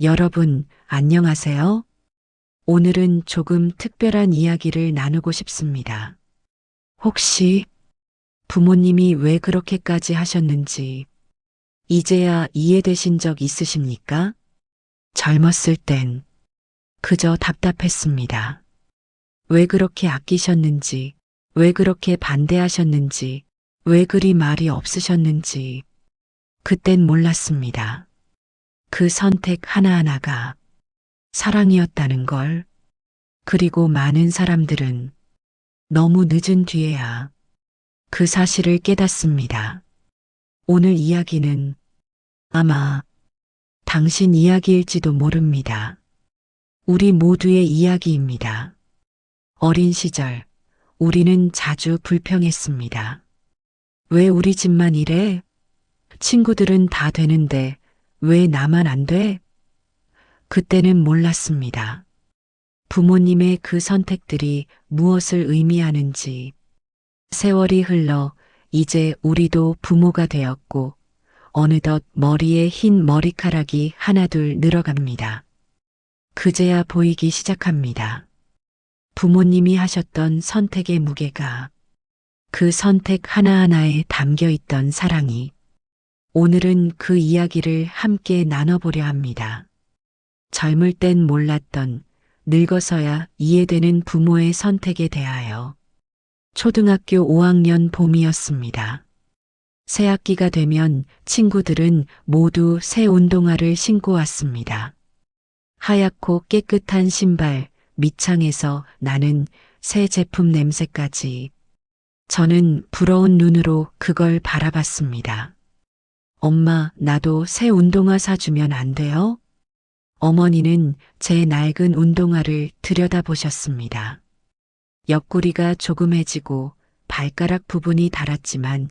여러분, 안녕하세요. 오늘은 조금 특별한 이야기를 나누고 싶습니다. 혹시 부모님이 왜 그렇게까지 하셨는지 이제야 이해되신 적 있으십니까? 젊었을 땐 그저 답답했습니다. 왜 그렇게 아끼셨는지, 왜 그렇게 반대하셨는지, 왜 그리 말이 없으셨는지 그땐 몰랐습니다. 그 선택 하나하나가 사랑이었다는 걸. 그리고 많은 사람들은 너무 늦은 뒤에야 그 사실을 깨닫습니다. 오늘 이야기는 아마 당신 이야기일지도 모릅니다. 우리 모두의 이야기입니다. 어린 시절 우리는 자주 불평했습니다. 왜 우리 집만 이래? 친구들은 다 되는데 왜 나만 안 돼? 그때는 몰랐습니다. 부모님의 그 선택들이 무엇을 의미하는지. 세월이 흘러 이제 우리도 부모가 되었고 어느덧 머리에 흰 머리카락이 하나둘 늘어갑니다. 그제야 보이기 시작합니다. 부모님이 하셨던 선택의 무게가, 그 선택 하나하나에 담겨 있던 사랑이. 오늘은 그 이야기를 함께 나눠보려 합니다. 젊을 땐 몰랐던, 늙어서야 이해되는 부모의 선택에 대하여. 초등학교 5학년 봄이었습니다. 새 학기가 되면 친구들은 모두 새 운동화를 신고 왔습니다. 하얗고 깨끗한 신발, 밑창에서 나는 새 제품 냄새까지. 저는 부러운 눈으로 그걸 바라봤습니다. 엄마, 나도 새 운동화 사주면 안 돼요? 어머니는 제 낡은 운동화를 들여다보셨습니다. 옆구리가 조금해지고 발가락 부분이 닳았지만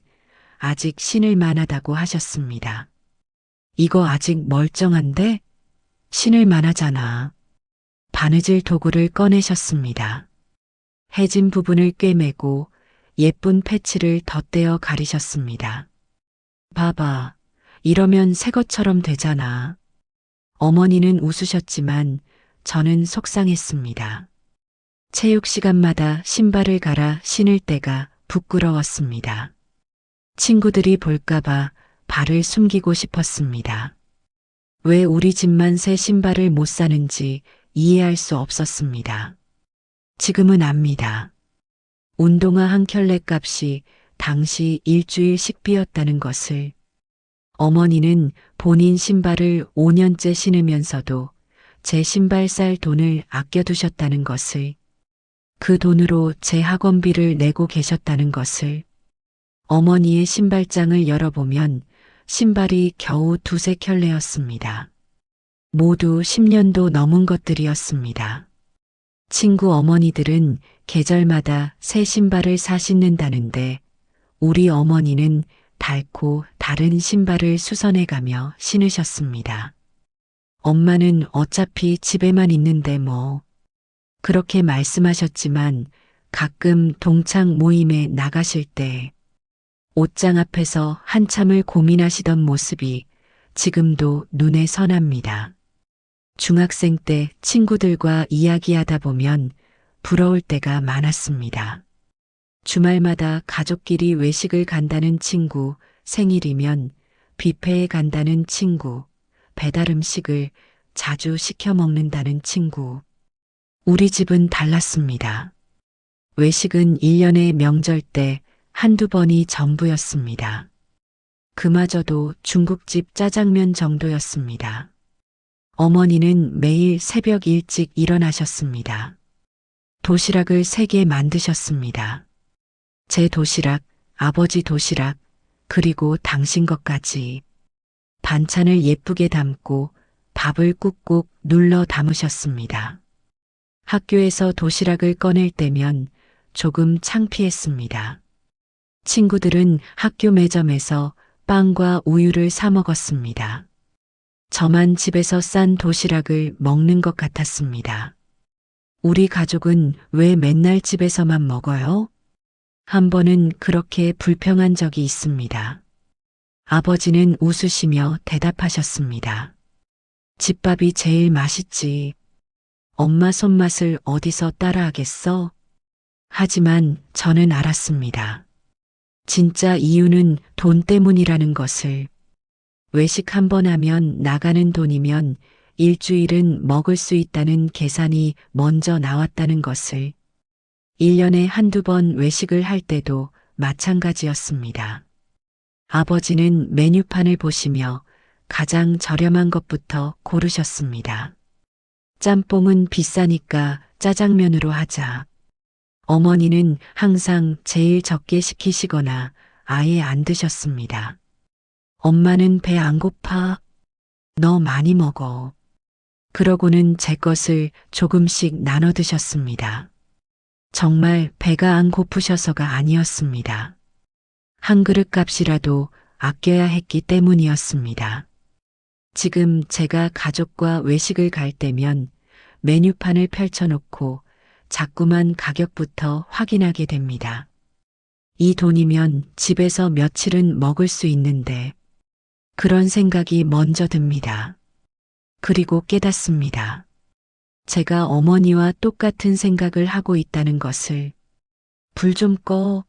아직 신을 만하다고 하셨습니다. 이거 아직 멀쩡한데? 신을 만하잖아. 바느질 도구를 꺼내셨습니다. 해진 부분을 꿰매고 예쁜 패치를 덧대어 가리셨습니다. 봐봐, 이러면 새 것처럼 되잖아. 어머니는 웃으셨지만 저는 속상했습니다. 체육 시간마다 신발을 갈아 신을 때가 부끄러웠습니다. 친구들이 볼까봐 발을 숨기고 싶었습니다. 왜 우리 집만 새 신발을 못 사는지 이해할 수 없었습니다. 지금은 압니다. 운동화 한 켤레 값이 당시 일주일 식비였다는 것을. 어머니는 본인 신발을 5년째 신으면서도 제 신발 살 돈을 아껴두셨다는 것을. 그 돈으로 제 학원비를 내고 계셨다는 것을. 어머니의 신발장을 열어보면 신발이 겨우 두세 켤레였습니다. 모두 10년도 넘은 것들이었습니다. 친구 어머니들은 계절마다 새 신발을 사 신는다는데 우리 어머니는 닳고 다른 신발을 수선해가며 신으셨습니다. 엄마는 어차피 집에만 있는데 뭐. 그렇게 말씀하셨지만 가끔 동창 모임에 나가실 때 옷장 앞에서 한참을 고민하시던 모습이 지금도 눈에 선합니다. 중학생 때 친구들과 이야기하다 보면 부러울 때가 많았습니다. 주말마다 가족끼리 외식을 간다는 친구, 생일이면 뷔페에 간다는 친구, 배달 음식을 자주 시켜 먹는다는 친구. 우리 집은 달랐습니다. 외식은 1년에 명절 때 한두 번이 전부였습니다. 그마저도 중국집 짜장면 정도였습니다. 어머니는 매일 새벽 일찍 일어나셨습니다. 도시락을 3개 만드셨습니다. 제 도시락, 아버지 도시락, 그리고 당신 것까지. 반찬을 예쁘게 담고 밥을 꾹꾹 눌러 담으셨습니다. 학교에서 도시락을 꺼낼 때면 조금 창피했습니다. 친구들은 학교 매점에서 빵과 우유를 사 먹었습니다. 저만 집에서 싼 도시락을 먹는 것 같았습니다. 우리 가족은 왜 맨날 집에서만 먹어요? 한 번은 그렇게 불평한 적이 있습니다. 아버지는 웃으시며 대답하셨습니다. 집밥이 제일 맛있지. 엄마 손맛을 어디서 따라하겠어? 하지만 저는 알았습니다. 진짜 이유는 돈 때문이라는 것을. 외식 한 번 하면 나가는 돈이면 일주일은 먹을 수 있다는 계산이 먼저 나왔다는 것을. 1년에 한두 번 외식을 할 때도 마찬가지였습니다. 아버지는 메뉴판을 보시며 가장 저렴한 것부터 고르셨습니다. 짬뽕은 비싸니까 짜장면으로 하자. 어머니는 항상 제일 적게 시키시거나 아예 안 드셨습니다. 엄마는 배 안 고파? 너 많이 먹어. 그러고는 제 것을 조금씩 나눠 드셨습니다. 정말 배가 안 고프셔서가 아니었습니다. 한 그릇 값이라도 아껴야 했기 때문이었습니다. 지금 제가 가족과 외식을 갈 때면 메뉴판을 펼쳐놓고 자꾸만 가격부터 확인하게 됩니다. 이 돈이면 집에서 며칠은 먹을 수 있는데 그런 생각이 먼저 듭니다. 그리고 깨닫습니다. 제가 어머니와 똑같은 생각을 하고 있다는 것을. 불 좀 꺼.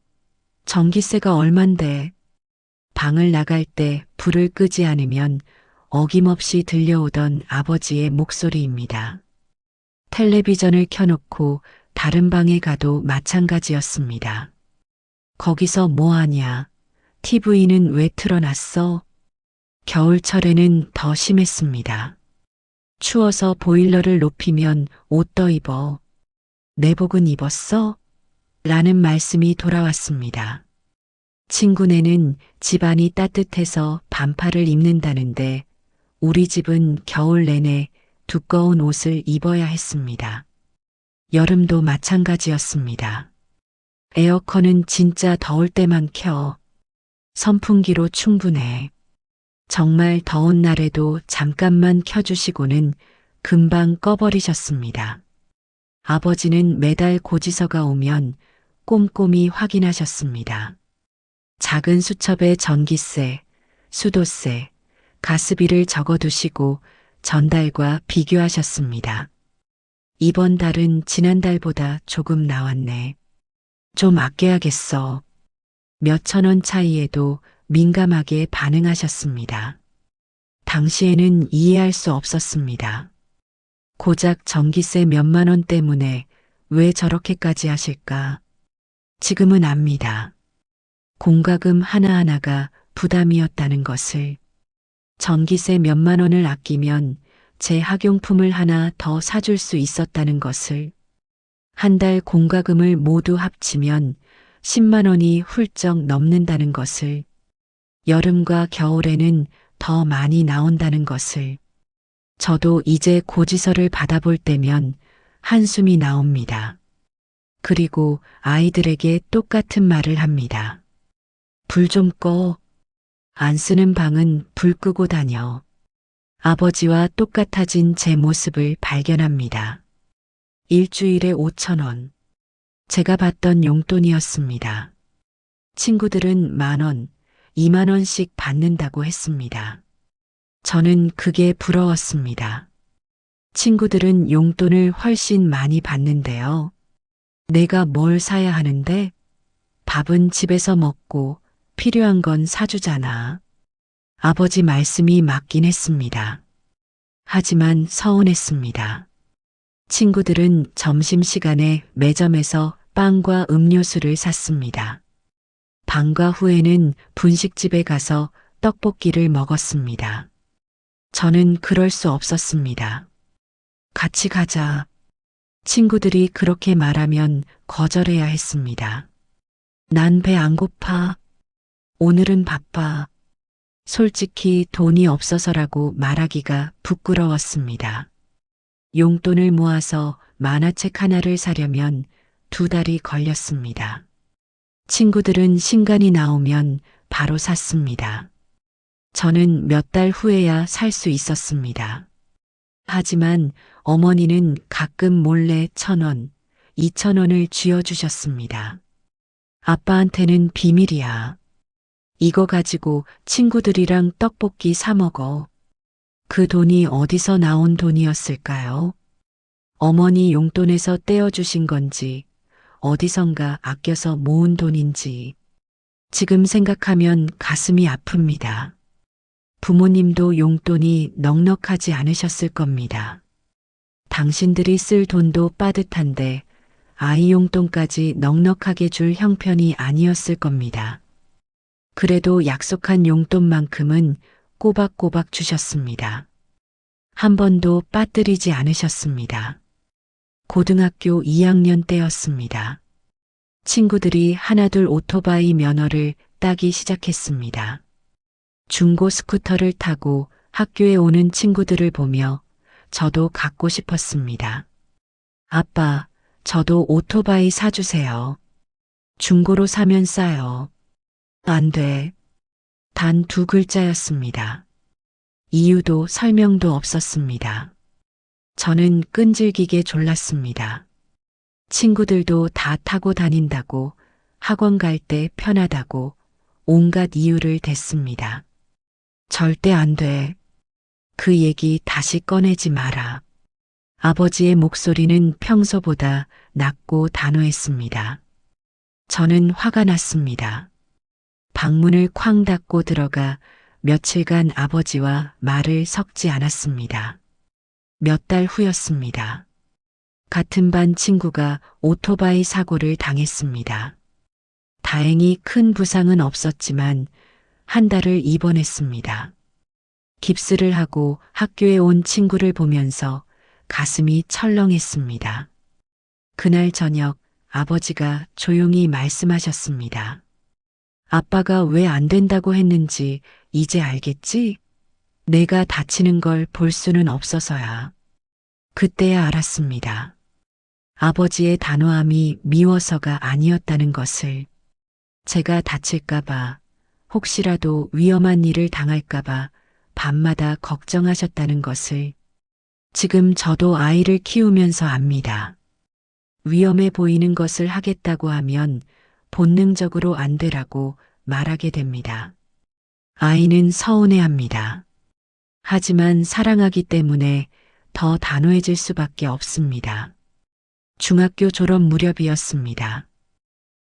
전기세가 얼만데. 방을 나갈 때 불을 끄지 않으면 어김없이 들려오던 아버지의 목소리입니다. 텔레비전을 켜놓고 다른 방에 가도 마찬가지였습니다. 거기서 뭐 하냐? TV는 왜 틀어놨어? 겨울철에는 더 심했습니다. 추워서 보일러를 높이면 옷 더 입어. 내복은 입었어? 라는 말씀이 돌아왔습니다. 친구네는 집안이 따뜻해서 반팔을 입는다는데 우리 집은 겨울 내내 두꺼운 옷을 입어야 했습니다. 여름도 마찬가지였습니다. 에어컨은 진짜 더울 때만 켜. 선풍기로 충분해. 정말 더운 날에도 잠깐만 켜주시고는 금방 꺼버리셨습니다. 아버지는 매달 고지서가 오면 꼼꼼히 확인하셨습니다. 작은 수첩에 전기세, 수도세, 가스비를 적어두시고 전달과 비교하셨습니다. 이번 달은 지난달보다 조금 나왔네. 좀 아껴야겠어. 몇천 원 차이에도 민감하게 반응하셨습니다. 당시에는 이해할 수 없었습니다. 고작 전기세 몇만 원 때문에 왜 저렇게까지 하실까? 지금은 압니다. 공과금 하나하나가 부담이었다는 것을. 전기세 몇만 원을 아끼면 제 학용품을 하나 더 사줄 수 있었다는 것을. 한 달 공과금을 모두 합치면 10만 원이 훌쩍 넘는다는 것을. 여름과 겨울에는 더 많이 나온다는 것을. 저도 이제 고지서를 받아볼 때면 한숨이 나옵니다. 그리고 아이들에게 똑같은 말을 합니다. 불 좀 꺼. 안 쓰는 방은 불 끄고 다녀. 아버지와 똑같아진 제 모습을 발견합니다. 일주일에 5천 원. 제가 받던 용돈이었습니다. 친구들은 10,000원, 2만 원씩 받는다고 했습니다. 저는 그게 부러웠습니다. 친구들은 용돈을 훨씬 많이 받는데요. 내가 뭘 사야 하는데? 밥은 집에서 먹고 필요한 건 사주잖아. 아버지 말씀이 맞긴 했습니다. 하지만 서운했습니다. 친구들은 점심시간에 매점에서 빵과 음료수를 샀습니다. 방과 후에는 분식집에 가서 떡볶이를 먹었습니다. 저는 그럴 수 없었습니다. 같이 가자. 친구들이 그렇게 말하면 거절해야 했습니다. 난 배 안 고파. 오늘은 바빠. 솔직히 돈이 없어서라고 말하기가 부끄러웠습니다. 용돈을 모아서 만화책 하나를 사려면 2달이 걸렸습니다. 친구들은 신간이 나오면 바로 샀습니다. 저는 몇 달 후에야 살 수 있었습니다. 하지만 어머니는 가끔 몰래 1,000원, 2,000원을 쥐어주셨습니다. 아빠한테는 비밀이야. 이거 가지고 친구들이랑 떡볶이 사 먹어. 그 돈이 어디서 나온 돈이었을까요? 어머니 용돈에서 떼어주신 건지, 어디선가 아껴서 모은 돈인지, 지금 생각하면 가슴이 아픕니다. 부모님도 용돈이 넉넉하지 않으셨을 겁니다. 당신들이 쓸 돈도 빠듯한데 아이 용돈까지 넉넉하게 줄 형편이 아니었을 겁니다. 그래도 약속한 용돈만큼은 꼬박꼬박 주셨습니다. 한 번도 빠뜨리지 않으셨습니다. 고등학교 2학년 때였습니다. 친구들이 하나둘 오토바이 면허를 따기 시작했습니다. 중고 스쿠터를 타고 학교에 오는 친구들을 보며 저도 갖고 싶었습니다. 아빠, 저도 오토바이 사주세요. 중고로 사면 싸요. 안 돼. 단 2글자였습니다. 이유도 설명도 없었습니다. 저는 끈질기게 졸랐습니다. 친구들도 다 타고 다닌다고, 학원 갈 때 편하다고 온갖 이유를 댔습니다. 절대 안 돼. 그 얘기 다시 꺼내지 마라. 아버지의 목소리는 평소보다 낮고 단호했습니다. 저는 화가 났습니다. 방문을 쾅 닫고 들어가 며칠간 아버지와 말을 섞지 않았습니다. 몇 달 후였습니다. 같은 반 친구가 오토바이 사고를 당했습니다. 다행히 큰 부상은 없었지만 한 달을 입원했습니다. 깁스를 하고 학교에 온 친구를 보면서 가슴이 철렁했습니다. 그날 저녁 아버지가 조용히 말씀하셨습니다. 아빠가 왜 안 된다고 했는지 이제 알겠지? 내가 다치는 걸 볼 수는 없어서야. 그때야 알았습니다. 아버지의 단호함이 미워서가 아니었다는 것을. 제가 다칠까봐, 혹시라도 위험한 일을 당할까봐 밤마다 걱정하셨다는 것을. 지금 저도 아이를 키우면서 압니다. 위험해 보이는 것을 하겠다고 하면 본능적으로 안 되라고 말하게 됩니다. 아이는 서운해합니다. 하지만 사랑하기 때문에 더 단호해질 수밖에 없습니다. 중학교 졸업 무렵이었습니다.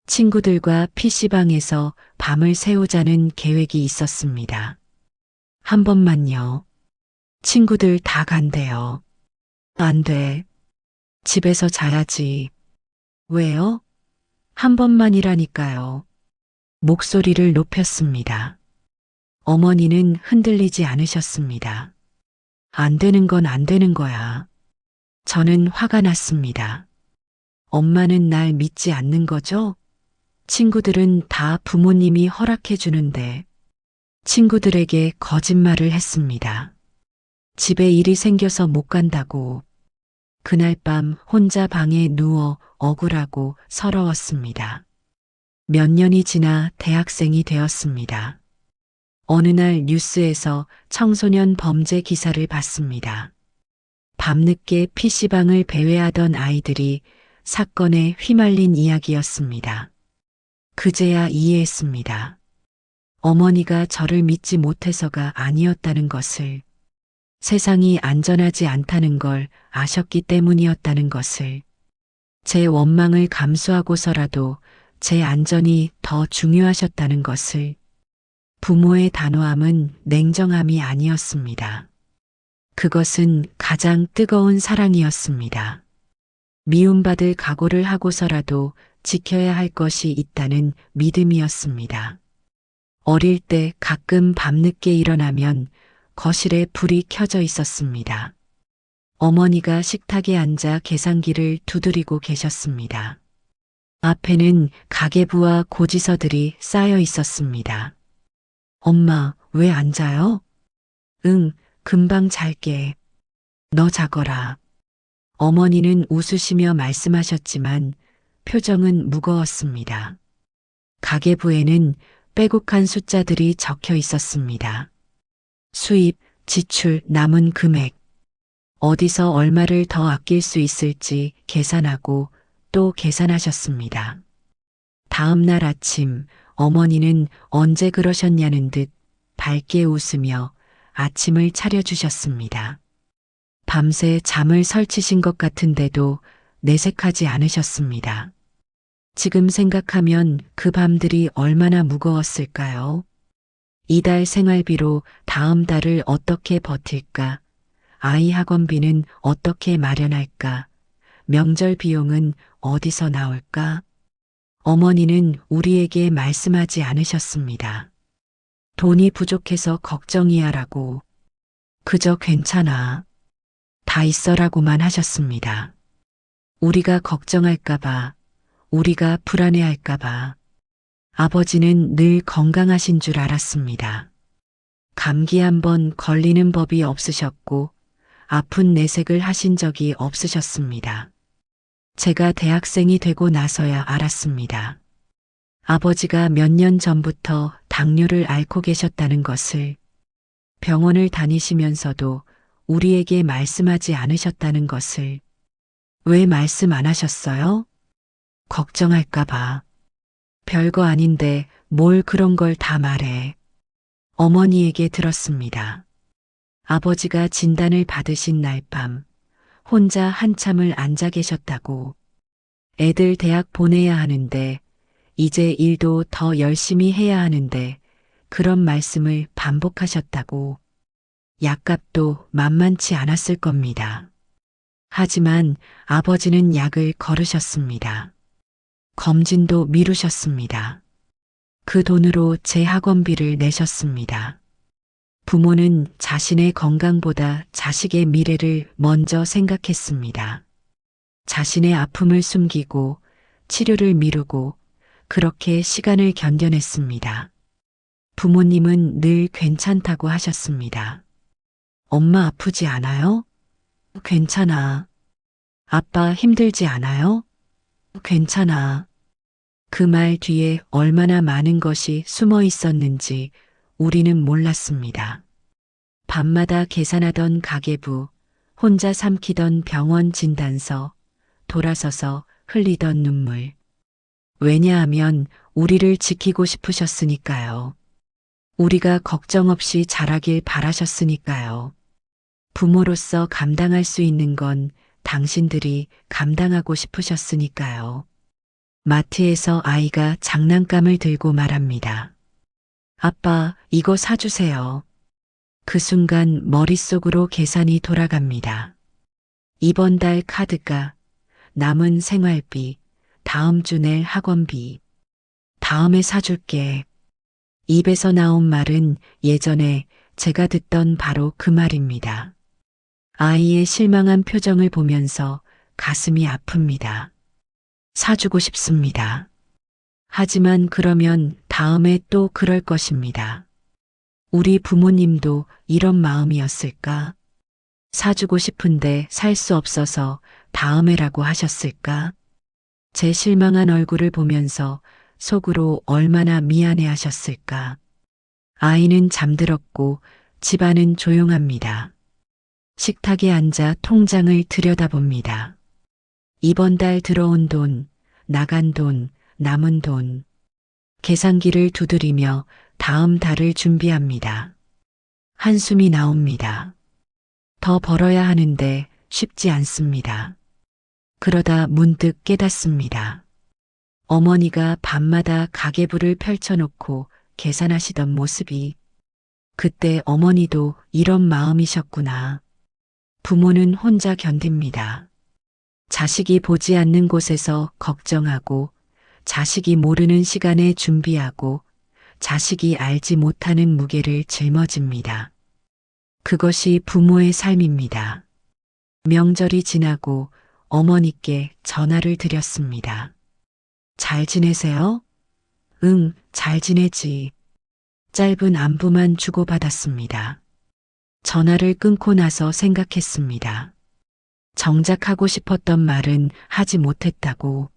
친구들과 PC방에서 밤을 새우자는 계획이 있었습니다. 한 번만요. 친구들 다 간대요. 안 돼. 집에서 자야지. 왜요? 한 번만이라니까요. 목소리를 높였습니다. 어머니는 흔들리지 않으셨습니다. 안 되는 건 안 되는 거야. 저는 화가 났습니다. 엄마는 날 믿지 않는 거죠? 친구들은 다 부모님이 허락해 주는데. 친구들에게 거짓말을 했습니다. 집에 일이 생겨서 못 간다고. 그날 밤 혼자 방에 누워 억울하고 서러웠습니다. 몇 년이 지나 대학생이 되었습니다. 어느 날 뉴스에서 청소년 범죄 기사를 봤습니다. 밤늦게 PC방을 배회하던 아이들이 사건에 휘말린 이야기였습니다. 그제야 이해했습니다. 어머니가 저를 믿지 못해서가 아니었다는 것을. 세상이 안전하지 않다는 걸 아셨기 때문이었다는 것을. 제 원망을 감수하고서라도 제 안전이 더 중요하셨다는 것을. 부모의 단호함은 냉정함이 아니었습니다. 그것은 가장 뜨거운 사랑이었습니다. 미움받을 각오를 하고서라도 지켜야 할 것이 있다는 믿음이었습니다. 어릴 때 가끔 밤늦게 일어나면 거실에 불이 켜져 있었습니다. 어머니가 식탁에 앉아 계산기를 두드리고 계셨습니다. 앞에는 가계부와 고지서들이 쌓여 있었습니다. 엄마, 왜 안 자요? 응, 금방 잘게. 너 자거라. 어머니는 웃으시며 말씀하셨지만 표정은 무거웠습니다. 가계부에는 빼곡한 숫자들이 적혀 있었습니다. 수입, 지출, 남은 금액. 어디서 얼마를 더 아낄 수 있을지 계산하고 또 계산하셨습니다. 다음 날 아침 어머니는 언제 그러셨냐는 듯 밝게 웃으며 아침을 차려주셨습니다. 밤새 잠을 설치신 것 같은데도 내색하지 않으셨습니다. 지금 생각하면 그 밤들이 얼마나 무거웠을까요? 이달 생활비로 다음 달을 어떻게 버틸까? 아이 학원비는 어떻게 마련할까? 명절 비용은 어디서 나올까? 어머니는 우리에게 말씀하지 않으셨습니다. 돈이 부족해서 걱정이야라고. 그저 괜찮아. 다 있어라고만 하셨습니다. 우리가 걱정할까봐, 우리가 불안해할까봐. 아버지는 늘 건강하신 줄 알았습니다. 감기 한 번 걸리는 법이 없으셨고, 아픈 내색을 하신 적이 없으셨습니다. 제가 대학생이 되고 나서야 알았습니다. 아버지가 몇 년 전부터 당뇨를 앓고 계셨다는 것을, 병원을 다니시면서도 우리에게 말씀하지 않으셨다는 것을. 왜 말씀 안 하셨어요? 걱정할까봐. 별거 아닌데 뭘 그런 걸 다 말해. 어머니에게 들었습니다. 아버지가 진단을 받으신 날 밤, 혼자 한참을 앉아 계셨다고. 애들 대학 보내야 하는데, 이제 일도 더 열심히 해야 하는데, 그런 말씀을 반복하셨다고. 약값도 만만치 않았을 겁니다. 하지만 아버지는 약을 거르셨습니다. 검진도 미루셨습니다. 그 돈으로 제 학원비를 내셨습니다. 부모는 자신의 건강보다 자식의 미래를 먼저 생각했습니다. 자신의 아픔을 숨기고 치료를 미루고 그렇게 시간을 견뎌냈습니다. 부모님은 늘 괜찮다고 하셨습니다. 엄마 아프지 않아요? 괜찮아. 아빠 힘들지 않아요? 괜찮아. 그 말 뒤에 얼마나 많은 것이 숨어 있었는지 우리는 몰랐습니다. 밤마다 계산하던 가계부, 혼자 삼키던 병원 진단서, 돌아서서 흘리던 눈물. 왜냐하면 우리를 지키고 싶으셨으니까요. 우리가 걱정 없이 자라길 바라셨으니까요. 부모로서 감당할 수 있는 건 당신들이 감당하고 싶으셨으니까요. 마트에서 아이가 장난감을 들고 말합니다. 아빠, 이거 사주세요. 그 순간 머릿속으로 계산이 돌아갑니다. 이번 달 카드가, 남은 생활비, 다음 주 낼 학원비. 다음에 사줄게. 입에서 나온 말은 예전에 제가 듣던 바로 그 말입니다. 아이의 실망한 표정을 보면서 가슴이 아픕니다. 사주고 싶습니다. 하지만 그러면 다음에 또 그럴 것입니다. 우리 부모님도 이런 마음이었을까? 사주고 싶은데 살 수 없어서 다음에라고 하셨을까? 제 실망한 얼굴을 보면서 속으로 얼마나 미안해 하셨을까? 아이는 잠들었고 집안은 조용합니다. 식탁에 앉아 통장을 들여다봅니다. 이번 달 들어온 돈, 나간 돈, 남은 돈. 계산기를 두드리며 다음 달을 준비합니다. 한숨이 나옵니다. 더 벌어야 하는데 쉽지 않습니다. 그러다 문득 깨닫습니다. 어머니가 밤마다 가계부를 펼쳐놓고 계산하시던 모습이 그때 어머니도 이런 마음이셨구나. 부모는 혼자 견딥니다. 자식이 보지 않는 곳에서 걱정하고 자식이 모르는 시간에 준비하고 자식이 알지 못하는 무게를 짊어집니다. 그것이 부모의 삶입니다. 명절이 지나고 어머니께 전화를 드렸습니다. 잘 지내세요? 응, 잘 지내지. 짧은 안부만 주고받았습니다. 전화를 끊고 나서 생각했습니다. 정작 하고 싶었던 말은 하지 못했다고.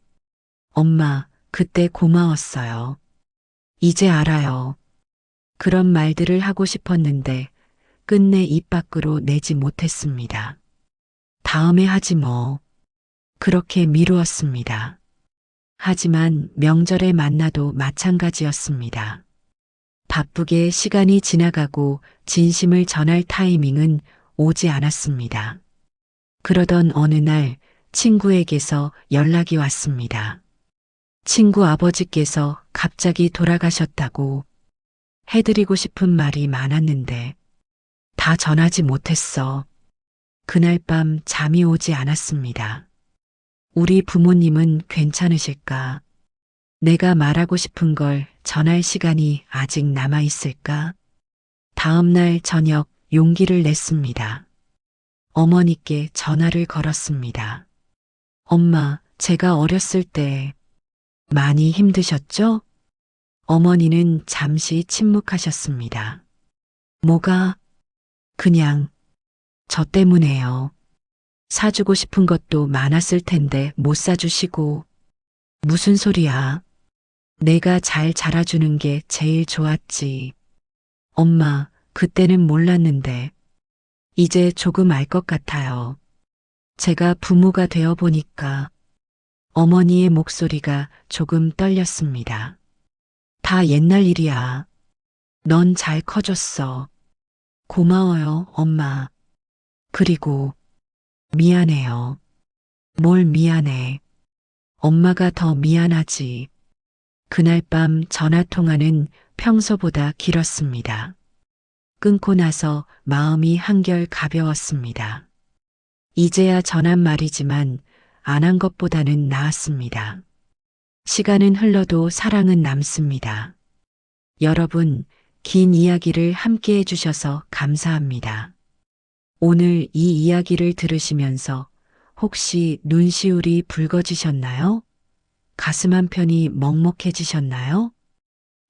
엄마, 그때 고마웠어요. 이제 알아요. 그런 말들을 하고 싶었는데 끝내 입 밖으로 내지 못했습니다. 다음에 하지 뭐. 그렇게 미루었습니다. 하지만 명절에 만나도 마찬가지였습니다. 바쁘게 시간이 지나가고 진심을 전할 타이밍은 오지 않았습니다. 그러던 어느 날 친구에게서 연락이 왔습니다. 친구 아버지께서 갑자기 돌아가셨다고. 해드리고 싶은 말이 많았는데 다 전하지 못했어. 그날 밤 잠이 오지 않았습니다. 우리 부모님은 괜찮으실까? 내가 말하고 싶은 걸 전할 시간이 아직 남아 있을까? 다음 날 저녁 용기를 냈습니다. 어머니께 전화를 걸었습니다. 엄마, 제가 어렸을 때 많이 힘드셨죠? 어머니는 잠시 침묵하셨습니다. 뭐가? 그냥 저 때문에요. 사주고 싶은 것도 많았을 텐데 못 사주시고. 무슨 소리야? 내가 잘 자라주는 게 제일 좋았지. 엄마, 그때는 몰랐는데 이제 조금 알 것 같아요. 제가 부모가 되어 보니까. 어머니의 목소리가 조금 떨렸습니다. 다 옛날 일이야. 넌 잘 커졌어. 고마워요, 엄마. 그리고 미안해요. 뭘 미안해. 엄마가 더 미안하지. 그날 밤 전화통화는 평소보다 길었습니다. 끊고 나서 마음이 한결 가벼웠습니다. 이제야 전한 말이지만 안 한 것보다는 나았습니다. 시간은 흘러도 사랑은 남습니다. 여러분, 긴 이야기를 함께 해주셔서 감사합니다. 오늘 이 이야기를 들으시면서 혹시 눈시울이 붉어지셨나요? 가슴 한편이 먹먹해지셨나요?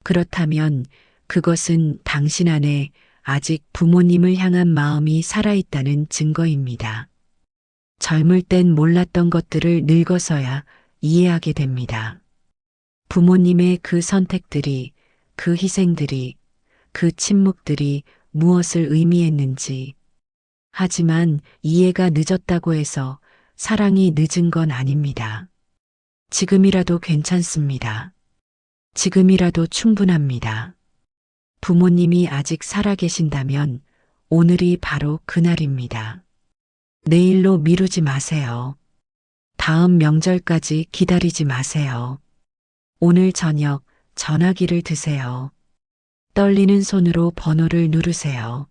그렇다면 그것은 당신 안에 아직 부모님을 향한 마음이 살아있다는 증거입니다. 젊을 땐 몰랐던 것들을 늙어서야 이해하게 됩니다. 부모님의 그 선택들이, 그 희생들이, 그 침묵들이 무엇을 의미했는지. 하지만 이해가 늦었다고 해서 사랑이 늦은 건 아닙니다. 지금이라도 괜찮습니다. 지금이라도 충분합니다. 부모님이 아직 살아계신다면 오늘이 바로 그날입니다. 내일로 미루지 마세요. 다음 명절까지 기다리지 마세요. 오늘 저녁 전화기를 드세요. 떨리는 손으로 번호를 누르세요.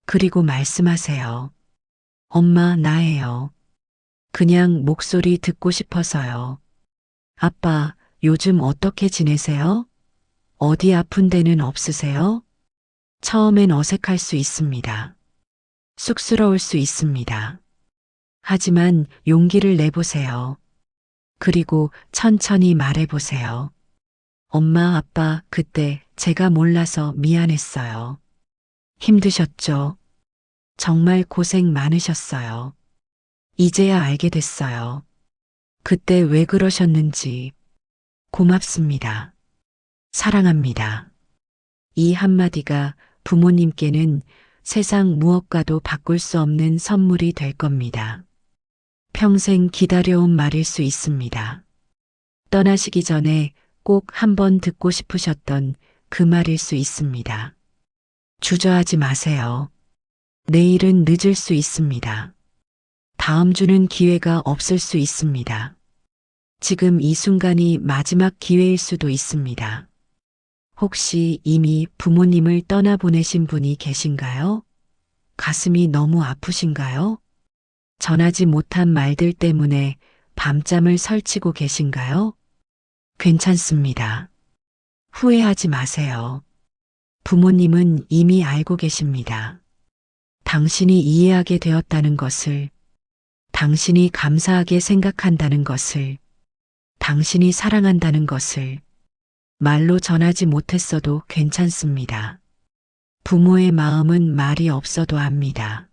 그리고 말씀하세요. 엄마, 나예요. 그냥 목소리 듣고 싶어서요. 아빠, 요즘 어떻게 지내세요? 어디 아픈 데는 없으세요? 처음엔 어색할 수 있습니다. 쑥스러울 수 있습니다. 하지만 용기를 내보세요. 그리고 천천히 말해보세요. 엄마, 아빠, 그때 제가 몰라서 미안했어요. 힘드셨죠? 정말 고생 많으셨어요. 이제야 알게 됐어요. 그때 왜 그러셨는지. 고맙습니다. 사랑합니다. 이 한마디가 부모님께는 세상 무엇과도 바꿀 수 없는 선물이 될 겁니다. 평생 기다려온 말일 수 있습니다. 떠나시기 전에 꼭 한번 듣고 싶으셨던 그 말일 수 있습니다. 주저하지 마세요. 내일은 늦을 수 있습니다. 다음 주는 기회가 없을 수 있습니다. 지금 이 순간이 마지막 기회일 수도 있습니다. 혹시 이미 부모님을 떠나보내신 분이 계신가요? 가슴이 너무 아프신가요? 전하지 못한 말들 때문에 밤잠을 설치고 계신가요? 괜찮습니다. 후회하지 마세요. 부모님은 이미 알고 계십니다. 당신이 이해하게 되었다는 것을, 당신이 감사하게 생각한다는 것을, 당신이 사랑한다는 것을 말로 전하지 못했어도 괜찮습니다. 부모의 마음은 말이 없어도 압니다.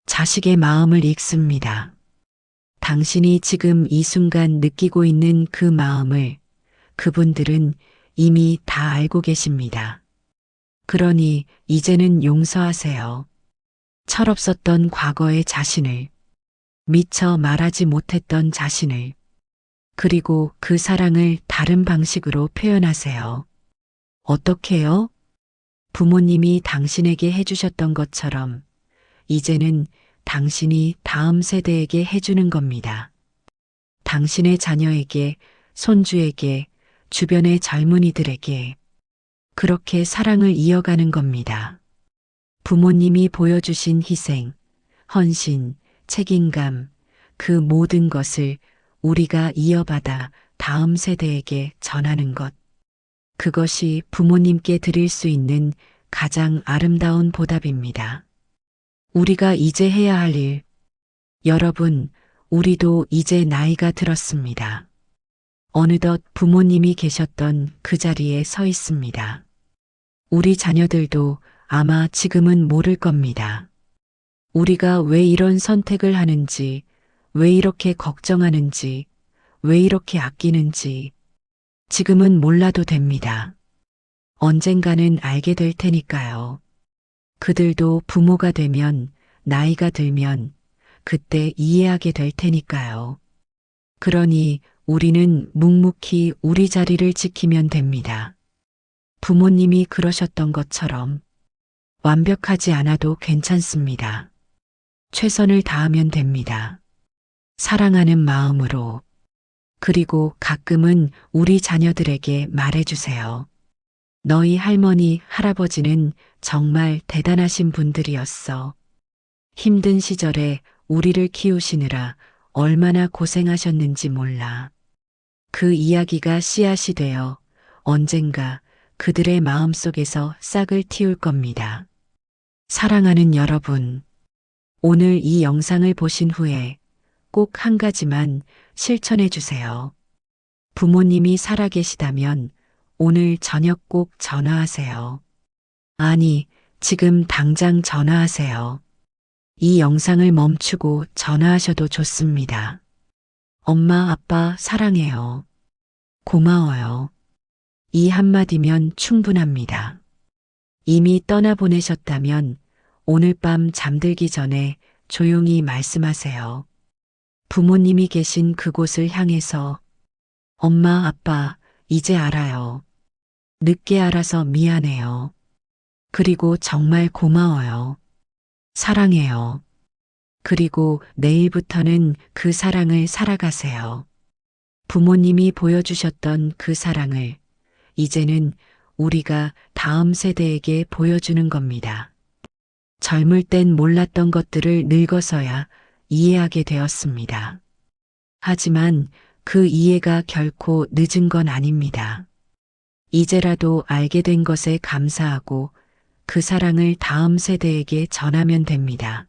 자식의 마음을 읽습니다. 당신이 지금 이 순간 느끼고 있는 그 마음을 그분들은 이미 다 알고 계십니다. 그러니 이제는 용서하세요. 철없었던 과거의 자신을, 미처 말하지 못했던 자신을, 그리고 그 사랑을 다른 방식으로 표현하세요. 어떻게요? 부모님이 당신에게 해주셨던 것처럼 이제는 당신이 다음 세대에게 해주는 겁니다. 당신의 자녀에게, 손주에게, 주변의 젊은이들에게 그렇게 사랑을 이어가는 겁니다. 부모님이 보여주신 희생, 헌신, 책임감, 그 모든 것을 우리가 이어받아 다음 세대에게 전하는 것. 그것이 부모님께 드릴 수 있는 가장 아름다운 보답입니다. 우리가 이제 해야 할 일. 여러분, 우리도 이제 나이가 들었습니다. 어느덧 부모님이 계셨던 그 자리에 서 있습니다. 우리 자녀들도 아마 지금은 모를 겁니다. 우리가 왜 이런 선택을 하는지, 왜 이렇게 걱정하는지, 왜 이렇게 아끼는지, 지금은 몰라도 됩니다. 언젠가는 알게 될 테니까요. 그들도 부모가 되면, 나이가 들면, 그때 이해하게 될 테니까요. 그러니 우리는 묵묵히 우리 자리를 지키면 됩니다. 부모님이 그러셨던 것처럼 완벽하지 않아도 괜찮습니다. 최선을 다하면 됩니다. 사랑하는 마음으로. 그리고 가끔은 우리 자녀들에게 말해주세요. 너희 할머니, 할아버지는 정말 대단하신 분들이었어. 힘든 시절에 우리를 키우시느라 얼마나 고생하셨는지 몰라. 그 이야기가 씨앗이 되어 언젠가 그들의 마음속에서 싹을 틔울 겁니다. 사랑하는 여러분, 오늘 이 영상을 보신 후에 꼭 한 가지만 실천해 주세요. 부모님이 살아계시다면 오늘 저녁 꼭 전화하세요. 아니, 지금 당장 전화하세요. 이 영상을 멈추고 전화하셔도 좋습니다. 엄마, 아빠 사랑해요. 고마워요. 이 한마디면 충분합니다. 이미 떠나보내셨다면 오늘 밤 잠들기 전에 조용히 말씀하세요. 부모님이 계신 그곳을 향해서 엄마, 아빠, 이제 알아요. 늦게 알아서 미안해요. 그리고 정말 고마워요. 사랑해요. 그리고 내일부터는 그 사랑을 살아가세요. 부모님이 보여주셨던 그 사랑을 이제는 우리가 다음 세대에게 보여주는 겁니다. 젊을 땐 몰랐던 것들을 늙어서야 이해하게 되었습니다. 하지만 그 이해가 결코 늦은 건 아닙니다. 이제라도 알게 된 것에 감사하고 그 사랑을 다음 세대에게 전하면 됩니다.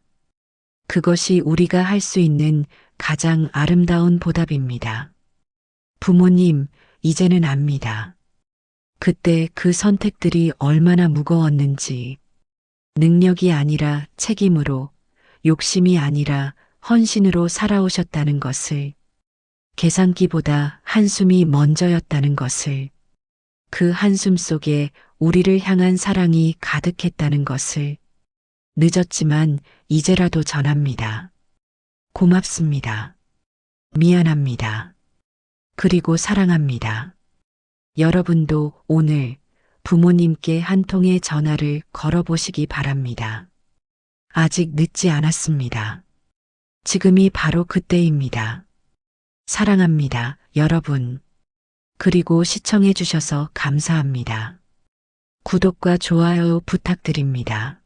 그것이 우리가 할 수 있는 가장 아름다운 보답입니다. 부모님, 이제는 압니다. 그때 그 선택들이 얼마나 무거웠는지, 능력이 아니라 책임으로, 욕심이 아니라 헌신으로 살아오셨다는 것을, 계산기보다 한숨이 먼저였다는 것을, 그 한숨 속에 우리를 향한 사랑이 가득했다는 것을, 늦었지만 이제라도 전합니다. 고맙습니다. 미안합니다. 그리고 사랑합니다. 여러분도 오늘 부모님께 한 통의 전화를 걸어보시기 바랍니다. 아직 늦지 않았습니다. 지금이 바로 그때입니다. 사랑합니다, 여러분. 그리고 시청해 주셔서 감사합니다. 구독과 좋아요 부탁드립니다.